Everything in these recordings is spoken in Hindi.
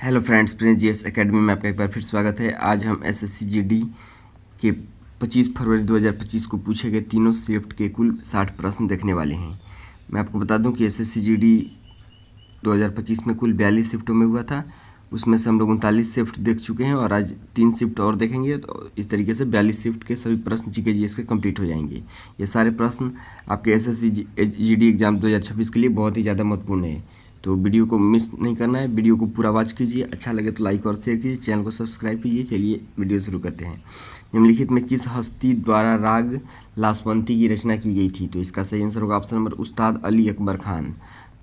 Hello friends, Prince GS academy में आपका एक बार फिर स्वागत है। आज हम एसएससी जीडी के 25 फरवरी 2025 को पूछे गए तीनों शिफ्ट के कुल 60 प्रश्न देखने वाले हैं। मैं आपको बता दूं कि एसएससी जीडी 2025 में कुल 42 शिफ्टों में हुआ था। उसमें से हम लोग 39 शिफ्ट देख चुके हैं और आज 3 शिफ्ट और देखेंगे। तो इस तरीके से 42 शिफ्ट के सभी प्रश्न जीके जीएस के कंप्लीट हो जाएंगे। ये सारे प्रश्न आपके एसएससी जीडी एग्जाम 2026 के लिए बहुत ही ज़्यादा महत्वपूर्ण है। तो वीडियो को मिस नहीं करना है, वीडियो को पूरा वॉच कीजिए। अच्छा लगे तो लाइक और शेयर कीजिए, चैनल को सब्सक्राइब कीजिए। चलिए वीडियो शुरू करते हैं। निम्नलिखित में किस हस्ती द्वारा राग लासवंती की रचना की गई थी? तो इसका सही आंसर होगा ऑप्शन नंबर उस्ताद अली अकबर खान।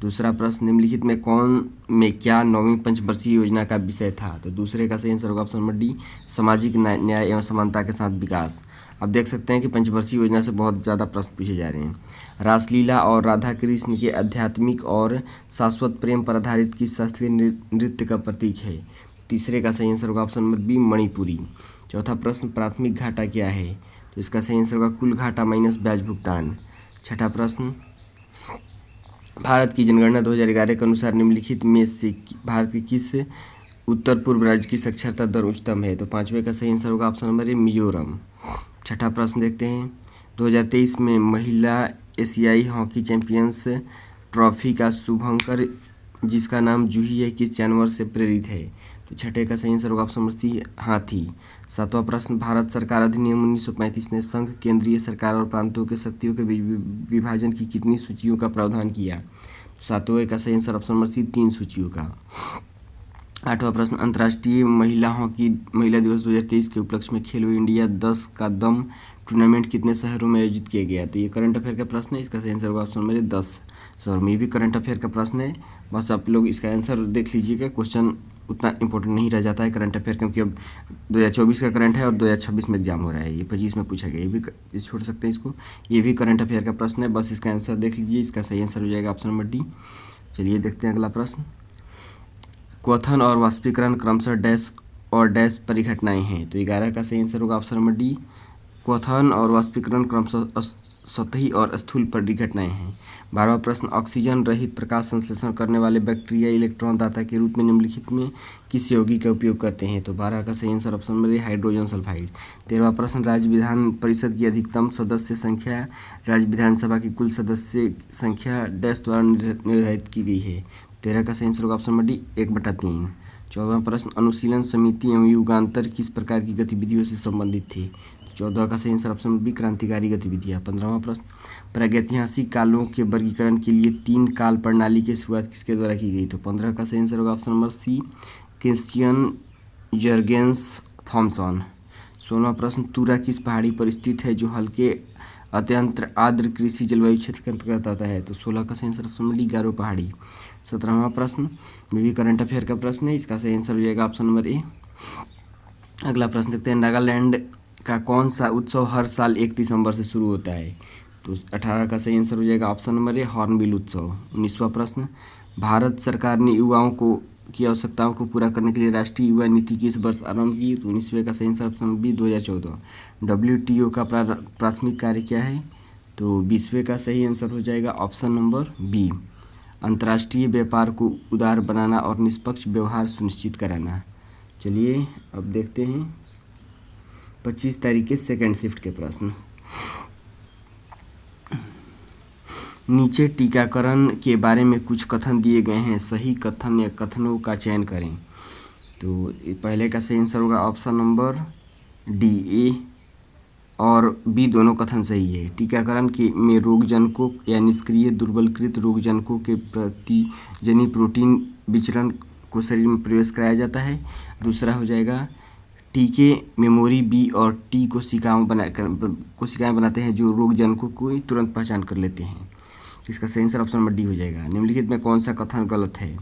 दूसरा प्रश्न, निम्नलिखित में कौन में क्या 9वीं पंचवर्षीय योजना का विषय था? तो दूसरे का सही आंसर होगा ऑप्शन नंबर डी, सामाजिक न्याय एवं समानता के साथ विकास। अब देख सकते हैं कि पंचवर्षीय योजना से बहुत ज़्यादा प्रश्न पूछे जा रहे हैं। रासलीला और राधा कृष्ण के आध्यात्मिक और शाश्वत प्रेम पर आधारित किस शास्त्रीय नृत्य का प्रतीक है? तीसरे का सही आंसर होगा ऑप्शन नंबर बी, मणिपुरी। चौथा प्रश्न, प्राथमिक घाटा क्या है? तो इसका सही आंसर होगा कुल घाटा माइनस ब्याज भुगतान। छठा प्रश्न, भारत की जनगणना 2011 के अनुसार निम्नलिखित में से भारत के किस उत्तर पूर्व राज्य की साक्षरता दर उच्चतम है? तो पांचवें का सही आंसर होगा ऑप्शन नंबर ए, मिजोरम। छठा प्रश्न देखते हैं, 2023 में महिला एशियाई हॉकी चैंपियंस ट्रॉफी का शुभंकर जिसका नाम जूही है किस जानवर से प्रेरित है? तो छठे का सही आंसर होगा ऑप्शन नंबर सी, हाथी। सातवां प्रश्न, भारत सरकार अधिनियम 1935 ने संघ, केंद्रीय सरकार और प्रांतों के शक्तियों के विभाजन की कितनी सूचियों का प्रावधान किया? तो सातवें का सही आंसर ऑप्शन नंबर सी, 3 सूचियों का। आठवां प्रश्न, अंतर्राष्ट्रीय महिला दिवस 2023 के उपलक्ष्य में खेलो इंडिया 10 का दम टूर्नामेंट कितने शहरों में आयोजित किया गया? तो ये करंट अफेयर का प्रश्न है। इसका सही आंसर होगा ऑप्शन नंबर 10 शहरों में। ये भी करंट अफेयर का प्रश्न है, बस आप लोग इसका आंसर देख लीजिएगा। क्वेश्चन उतना इंपॉर्टेंट नहीं रह जाता है करंट अफेयर, क्योंकि अब 2024 का करंट है और 2026 में एग्जाम हो रहा है। ये 25 में पूछा गया, ये भी छोड़ सकते हैं इसको। ये भी करंट अफेयर का प्रश्न है, बस इसका आंसर देख लीजिए। इसका सही आंसर हो जाएगा ऑप्शन नंबर डी। चलिए देखते हैं अगला प्रश्न, क्वथन और वाष्पीकरण क्रमशः डैश और डैश परिघटनाएं हैं? तो 11 का सही आंसर होगा ऑप्शन नंबर डी, क्वथन और वाष्पीकरण क्रमशः सतही और स्थूल परिघटनाएं हैं। 12वां प्रश्न, ऑक्सीजन रहित प्रकाश संश्लेषण करने वाले बैक्टीरिया इलेक्ट्रॉन दाता के रूप में निम्नलिखित में किस यौगिक का उपयोग करते हैं? तो 12 का सही answer option number A, hydrogen sulphide. 13वां प्रश्न, राज्य विधान परिषद की अधिकतम सदस्य संख्या राज्य विधानसभा की कुल सदस्य संख्या डैश द्वारा निर्धारित की गई है? 13 का सही आंसर होगा ऑप्शन नंबर डी, 1/3। 14वां प्रश्न, अनुशीलन समिति एवं युगांतर किस प्रकार की गतिविधियों से संबंधित थी? 14 का सही आंसर ऑप्शन नंबर बी, क्रांतिकारी गतिविधियाँ। 15वां प्रश्न, प्रागैतिहासिक कालों के वर्गीकरण के लिए 3 काल प्रणाली की शुरुआत किसके द्वारा की गई? तो 15 का सही आंसर होगा option number C, Christian Jurgensen Thomsen. 16वां प्रश्न, तुरा किस पहाड़ी पर स्थित है जो हल्के अत्यंत आर्द्र कृषि जलवायु क्षेत्र के अंतर्गत आता है? तो 16 का सही आंसर ऑप्शन नंबर डी, गारो पहाड़ी। 17वां प्रश्न भी करंट अफेयर का प्रश्न है। इसका सही आंसर हो जाएगा ऑप्शन नंबर ए। अगला प्रश्न देखते हैं, नागालैंड का कौन सा उत्सव हर साल 1 दिसंबर से शुरू होता है? तो 18 का सही आंसर हो जाएगा ऑप्शन नंबर ए, हॉर्नबिल उत्सव। 19वां प्रश्न, भारत सरकार ने युवाओं को की आवश्यकताओं को पूरा करने के लिए राष्ट्रीय युवा नीति किस वर्ष आरंभ की? तो 19वें का सही आंसर ऑप्शन बी, 2014। WTO का प्राथमिक कार्य क्या है? तो 20वें का सही आंसर हो जाएगा ऑप्शन नंबर बी, अंतर्राष्ट्रीय व्यापार को उदार बनाना और निष्पक्ष व्यवहार सुनिश्चित कराना। चलिए अब देखते हैं 25 तारीख के सेकेंड शिफ्ट के प्रश्न। नीचे टीकाकरण के बारे में कुछ कथन दिए गए हैं, सही कथन या कथनों का चयन करें। तो पहले का सही आंसर होगा ऑप्शन नंबर डी, ए और बी दोनों कथन सही है। टीकाकरण के में रोगजनकों या निष्क्रिय दुर्बलकृत रोगजनकों के प्रतिजनी प्रोटीन विचरण को शरीर में प्रवेश कराया जाता है। दूसरा हो जाएगा, टीके मेमोरी बी और टी कोशिकाएं बनाते हैं जो रोगजनकों को तुरंत पहचान कर लेते हैं। इसका सही आंसर ऑप्शन नंबर डी हो जाएगा। निम्नलिखित में कौन सा कथन गलत है?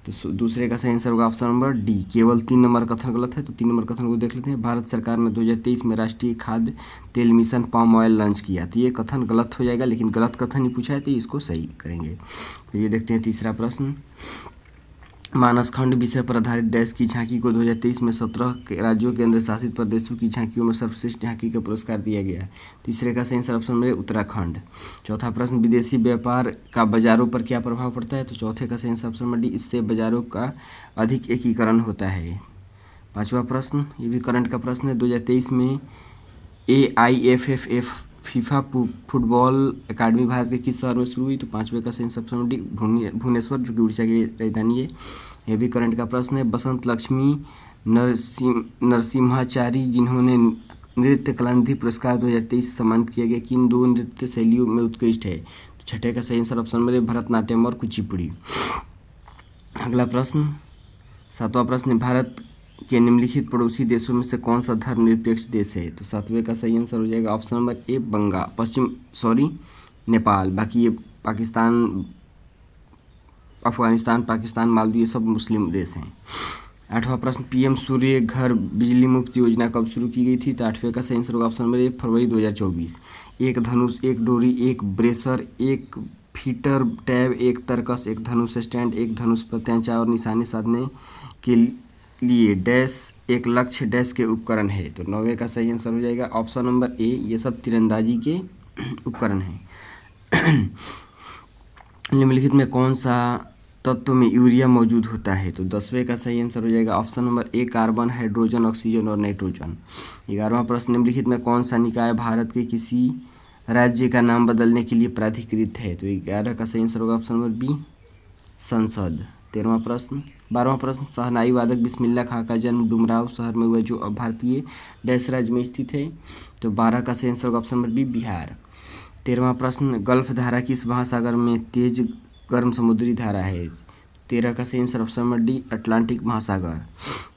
तो दूसरे का सही आंसर होगा ऑप्शन नंबर डी, केवल 3 नंबर कथन गलत है। तो 3 नंबर कथन को देख लेते हैं, भारत सरकार ने 2023 में राष्ट्रीय खाद्य तेल मिशन पाम ऑयल लॉन्च किया। तो ये कथन गलत हो जाएगा, लेकिन गलत कथन ही पूछा है तो इसको सही करेंगे। तो ये देखते हैं तीसरा प्रश्न, मानस खंड विषय पर आधारित डैश की झांकी को 2023 में 17 के राज्यों के केंद्र शासित प्रदेशों की झांकियों में सर्वश्रेष्ठ झांकी का पुरस्कार दिया गया। तीसरे का सही आंसर ऑप्शन में उत्तराखंड। चौथा प्रश्न, विदेशी व्यापार का बाजारों पर क्या प्रभाव पड़ता है? तो चौथे का सही आंसर ऑप्शन में डी, इससे बाजारों का अधिक एकीकरण होता है। पांचवा प्रश्न, ये भी करंट का प्रश्न है, 2023 में AIFF FIFA football academy Bharat के किस शहर में शुरू हुई? तो पांचवे का सही आंसर ऑप्शन में डी, भुवनेश्वर, जो कि उड़ीसा की राजधानी है। यह भी करंट का प्रश्न है, बसंत लक्ष्मी नरसिम्हाचारी जिन्होंने नृत्य कलानिधि पुरस्कार 2023 सम्मानित किया गया, किन दो नृत्य शैलियों में उत्कृष्ट है? तो छठे का सही आंसर ऑप्शन में भरतनाट्यम और कुचिपुड़ी। अगला प्रश्न, सातवां प्रश्न, भारत के निम्नलिखित पड़ोसी देशों में से कौन सा धर्मनिरपेक्ष देश है? तो सातवें का सही आंसर हो जाएगा ऑप्शन नंबर ए, नेपाल। बाकी ये पाकिस्तान, अफगानिस्तान, पाकिस्तान, मालदीव, ये सब मुस्लिम देश हैं। आठवां प्रश्न, PM सूर्य घर बिजली मुफ्त योजना कब शुरू की गई थी? तो आठवें का सही आंसर होगा ऑप्शन नंबर ए, फरवरी 2024। एक धनुष, एक डोरी, एक ब्रेसर, एक फीटर टैब, एक तरकस, एक धनुष स्टैंड, एक धनुष प्रत्याचार और निशाने साधने के लिए डैश एक लक्ष्य डैश के उपकरण है। तो 9वें का सही आंसर हो जाएगा ऑप्शन नंबर ए, ये सब तीरंदाजी के उपकरण हैं। निम्नलिखित में कौन सा तत्व में यूरिया मौजूद होता है? तो 10वें का सही आंसर हो जाएगा ऑप्शन नंबर ए, कार्बन, हाइड्रोजन, ऑक्सीजन और नाइट्रोजन। 11वां प्रश्न, निम्नलिखित में कौन सा निकाय भारत के किसी राज्य का नाम बदलने के लिए प्राधिकृत है? तो 11 का सही आंसर होगा ऑप्शन नंबर बी, संसद। 13वां प्रश्न, 12वां प्रश्न, शहनाई वादक बिस्मिल्लाह खां का जन्म डुमराव शहर में हुआ, जो अब भारतीय डैश राज्य में स्थित है? तो 12 का सही आंसर होगा ऑप्शन नंबर बी, बिहार। 13वां प्रश्न, गल्फ धारा किस महासागर में तेज गर्म समुद्री धारा है? 13 का सही answer option number D, Atlantic महासागर।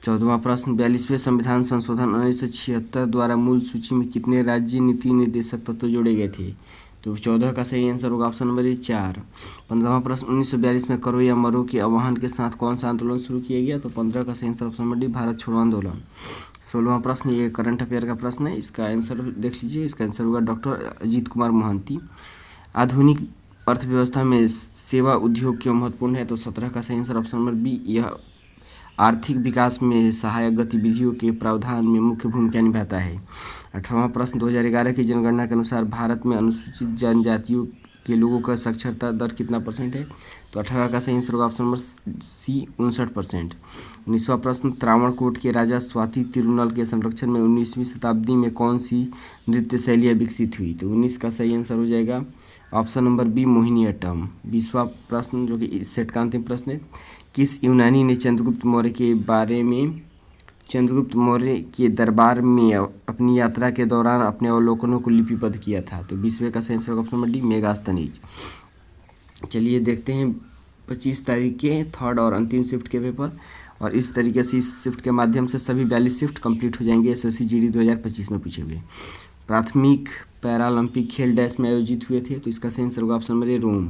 14वां प्रश्न, 42वें संविधान संशोधन 1976 द्वारा मूल सूची में कितने राज्य नीति निर्देशक तत्व जोड़े गए थे? तो 14 का सही आंसर होगा ऑप्शन नंबर ए, 4। 15वां प्रश्न, 1942 में करो या मरो के आह्वान के साथ कौन सा आंदोलन शुरू किया गया? तो 15 का सही answer option number D, Bharat छोड़ो आंदोलन। 16वां प्रश्न, ये करंट अफेयर का प्रश्न है, इसका आंसर देख लीजिए। इसका आंसर होगा डॉक्टर अजीत कुमार मोहंती। आधुनिक अर्थव्यवस्था में सेवा उद्योग क्यों महत्वपूर्ण है? तो 17 का सही आंसर ऑप्शन नंबर बी, यह आर्थिक विकास में सहायक गतिविधियों के प्रावधान में मुख्य भूमिका निभाता है। 18वां प्रश्न, 2011 की जनगणना के अनुसार भारत में अनुसूचित जनजातियों के लोगों का साक्षरता दर कितना % है? तो 18 का सही आंसर होगा ऑप्शन नंबर सी, 59%। 19वां प्रश्न, त्रावणकोट के राजा स्वाति तिरुनल के संरक्षण में 19वीं शताब्दी में कौन सी नृत्य शैलियाँ विकसित हुई? तो 19 का सही आंसर हो जाएगा ऑप्शन नंबर बी, मोहिनीअट्टम। 20वां प्रश्न, जो कि इस सेट का अंतिम प्रश्न है, किस यूनानी ने चंद्रगुप्त मौर्य के दरबार में अपनी यात्रा के दौरान अपने अवलोकनों को लिपिबद्ध किया था? तो 20वें का सही answer option number D, Megasthenes. चलिए देखते हैं 25 तारीख के थर्ड और अंतिम शिफ्ट के पेपर, और इस तरीके से इस शिफ्ट के माध्यम से सभी 42 शिफ्ट कंप्लीट हो जाएंगे SSC GD 2025 में पूछे हुए। प्राथमिक पैरालंपिक खेल डैश में आयोजित हुए थे? तो इसका सही आंसर होगा ऑप्शन नंबर ए, रोम।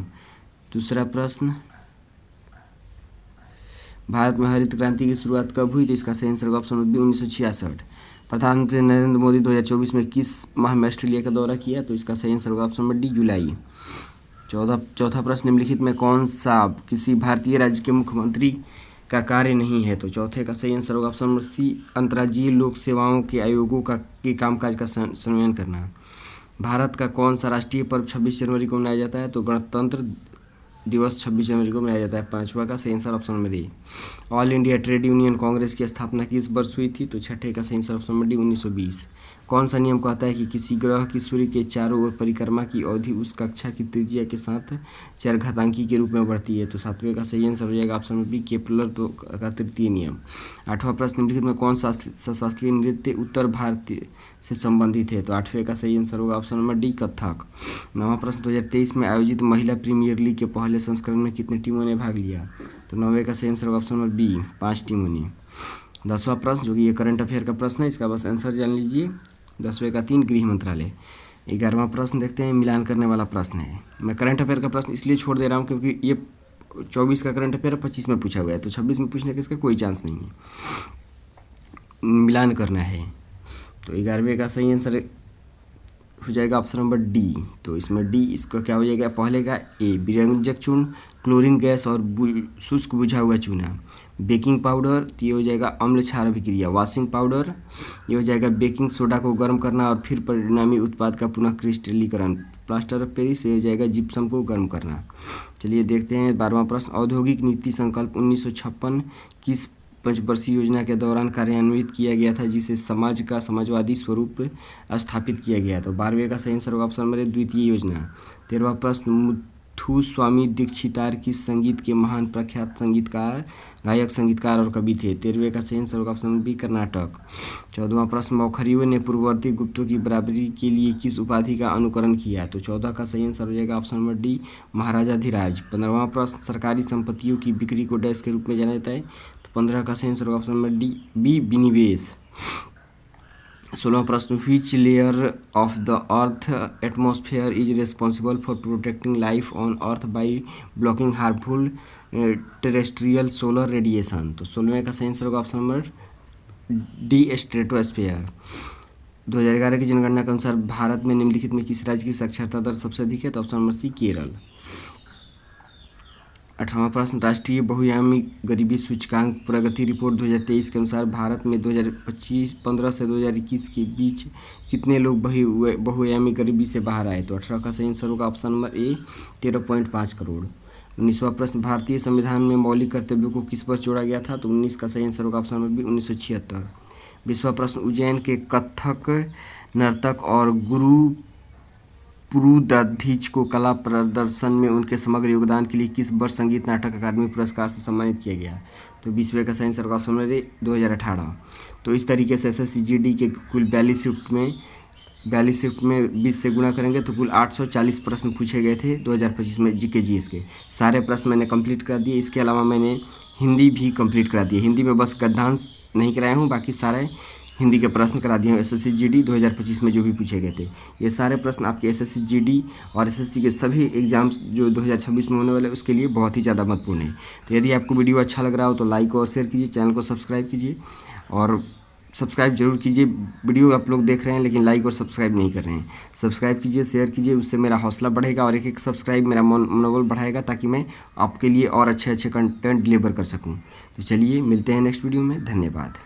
दूसरा प्रश्न, भारत में हरित क्रांति की शुरुआत कब हुई? तो इसका सही आंसर होगा ऑप्शन नंबर बी, 1966। प्रधानमंत्री नरेंद्र मोदी 2024 में किस माह में ऑस्ट्रेलिया का दौरा किया? तो इसका सही आंसर होगा ऑप्शन नंबर डी, जुलाई। चौथा प्रश्न, निम्नलिखित में कौन सा किसी भारतीय राज्य के मुख्यमंत्री का कार्य नहीं है? तो चौथे का सही आंसर होगा ऑप्शन नंबर सी, अंतर्राज्यीय लोक सेवाओं के आयोगों के कामकाज का संचालन करना। भारत का कौन सा राष्ट्रीय पर्व 26 जनवरी को मनाया जाता है? तो गणतंत्र दिवस 26 जनवरी को मनाया जाता है। 5वां का सही आंसर ऑप्शन नंबर ए। All India trade union Congress की स्थापना किस वर्ष हुई थी? तो छठे का सही आंसर ऑप्शन नंबर डी, 1920। कौन सा नियम कहता है कि किसी ग्रह की सूर्य के चारों ओर परिक्रमा की अवधि उस कक्षा की त्रिज्या के साथ चरघातांकी के रूप में बढ़ती है? तो 7वें का सही आंसर हो जाएगा ऑप्शन नंबर बी, केपलर का तृतीय नियम। 8वां प्रश्न, निम्नलिखित में कौन सा शास्त्रीय नृत्य उत्तर भारतीय से संबंधित है? तो 8वें का सही आंसर होगा ऑप्शन नंबर डी, कथक। 9वां प्रश्न, 2023 में आयोजित महिला प्रीमियर लीग के पहले संस्करण में कितनी टीमों ने भाग लिया? तो 9वें का सही आंसर होगा ऑप्शन नंबर बी, 5 टीमों ने। 10वां प्रश्न, जो कि ये करंट अफेयर का प्रश्न है, इसका बस आंसर जान लीजिए। 10वें का 3, गृह मंत्रालय। 11वां प्रश्न देखते हैं, मिलान करने वाला प्रश्न है। मैं करंट अफेयर का प्रश्न इसलिए छोड़ दे रहा हूँ क्योंकि ये 24 का करंट अफेयर 25 में पूछा गया है, तो 26 में पूछने का इसका कोई चांस नहीं है, मिलान करना है। तो 11वें का सही आंसर हो जाएगा ऑप्शन नंबर डी। तो इसमें डी इसका क्या हो जाएगा, पहले का ए विरंजक चूर्ण, क्लोरीन गैस और शुष्क बुझा हुआ चूना। बेकिंग पाउडर तो ये हो जाएगा अम्ल क्षार अभिक्रिया। वॉशिंग पाउडर ये हो जाएगा बेकिंग सोडा को गर्म करना और फिर परिणामी उत्पाद का पुनः क्रिस्टलीकरण। प्लास्टर ऑफ पेरिस ये हो जाएगा जिप्सम को गर्म करना। चलिए देखते हैं 12वां प्रश्न। औद्योगिक नीति संकल्प 1956 किस पंचवर्षीय योजना के दौरान कार्यान्वित किया गया था, जिसे समाज का समाजवादी स्वरूप स्थापित किया गया? तो 12वें का सही आंसर होगा ऑप्शन नंबर ए द्वितीय योजना। 13वां प्रश्न। मुथुस्वामी दीक्षितार किस संगीत के महान प्रख्यात संगीतकार, गायक, संगीतकार और कवि थे? 13वें का सही आंसर होगा ऑप्शन नंबर बी कर्नाटक। 14वां प्रश्न। मौखरियों ने पूर्ववर्ती गुप्तों की बराबरी के लिए किस उपाधि का अनुकरण किया? तो 14 का सही आंसर हो जाएगा ऑप्शन नंबर डी महाराजाधिराज। 15वां प्रश्न। सरकारी संपत्तियों की बिक्री को डैश के रूप में जाना जाता है? तो 15 का सही आंसर होगा ऑप्शन नंबर डी बी विनिवेश। 16वां प्रश्न। Which layer of the earth atmosphere is responsible for protecting life on earth by blocking harmful terrestrial solar radiation? तो 16वें का सही आंसर होगा ऑप्शन नंबर डी स्ट्रेटोस्फेयर। 2011 की जनगणना के अनुसार भारत में निम्नलिखित में किस राज्य की साक्षरता दर सबसे अधिक है? तो ऑप्शन नंबर सी केरल। 18वां प्रश्न। राष्ट्रीय बहुआयामी गरीबी सूचकांक प्रगति रिपोर्ट 2023 के अनुसार भारत में 2015 से 2021 के बीच कितने लोग बहुआयामी गरीबी से बाहर आए? तो 18 का सही आंसर होगा ऑप्शन नंबर ए 13.5 करोड़। 19वां प्रश्न। भारतीय संविधान में मौलिक कर्तव्यों को किस वर्ष जोड़ा गया था? तो 19 का सही आंसर होगा ऑप्शन नंबर बी 1976। 20वां प्रश्न। उज्जैन के कथक नर्तक और गुरु पुरुदधीच को कला प्रदर्शन में उनके समग्र योगदान के लिए किस वर्ष संगीत नाटक अकादमी पुरस्कार से सम्मानित किया गया? तो 20वें का सही आंसर होगा ऑप्शन नंबर ए 2018। तो इस तरीके से SSCGD के कुल 42 शिफ्ट में 20 से गुणा करेंगे तो कुल 840 प्रश्न पूछे गए थे 2025 में GK GS के। सारे प्रश्न मैंने कंप्लीट कर दिए। इसके अलावा मैंने हिंदी भी कंप्लीट करा दिए। हिंदी में बस गद्यांश नहीं कराया हूँ, बाकी सारे हिंदी के प्रश्न करा दिए हैं SSCGD 2025 में जो भी पूछे गए थे। ये सारे प्रश्न आपके SSCGD और SSC के सभी एग्जाम्स जो 2026 में होने वाले हैं उसके लिए बहुत ही ज़्यादा महत्वपूर्ण है। तो यदि आपको वीडियो अच्छा लग रहा हो तो लाइक और शेयर कीजिए, चैनल को सब्सक्राइब कीजिए और सब्सक्राइब जरूर कीजिए। वीडियो आप लोग देख रहे हैं लेकिन लाइक और सब्सक्राइब नहीं कर रहे हैं। सब्सक्राइब कीजिए, शेयर कीजिए, उससे मेरा हौसला बढ़ेगा और एक सब्सक्राइब मेरा मनोबल बढ़ाएगा ताकि मैं आपके लिए और अच्छे कंटेंट डिलीवर कर सकूँ। तो चलिए मिलते हैं नेक्स्ट वीडियो में। धन्यवाद।